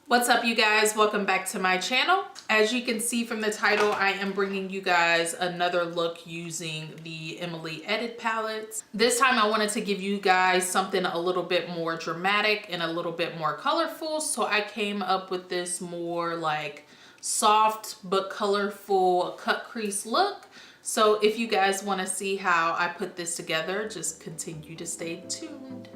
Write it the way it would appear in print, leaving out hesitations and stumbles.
What's up, you guys? Welcome back to my channel. As you can see from the title, I am bringing you guys another look using the Emily Edit palettes. This time I wanted to give you guys something a little bit more dramatic and a little bit more colorful. So I came up with this more like soft but colorful cut crease look. So if you guys want to see how I put this together, just continue to stay tuned.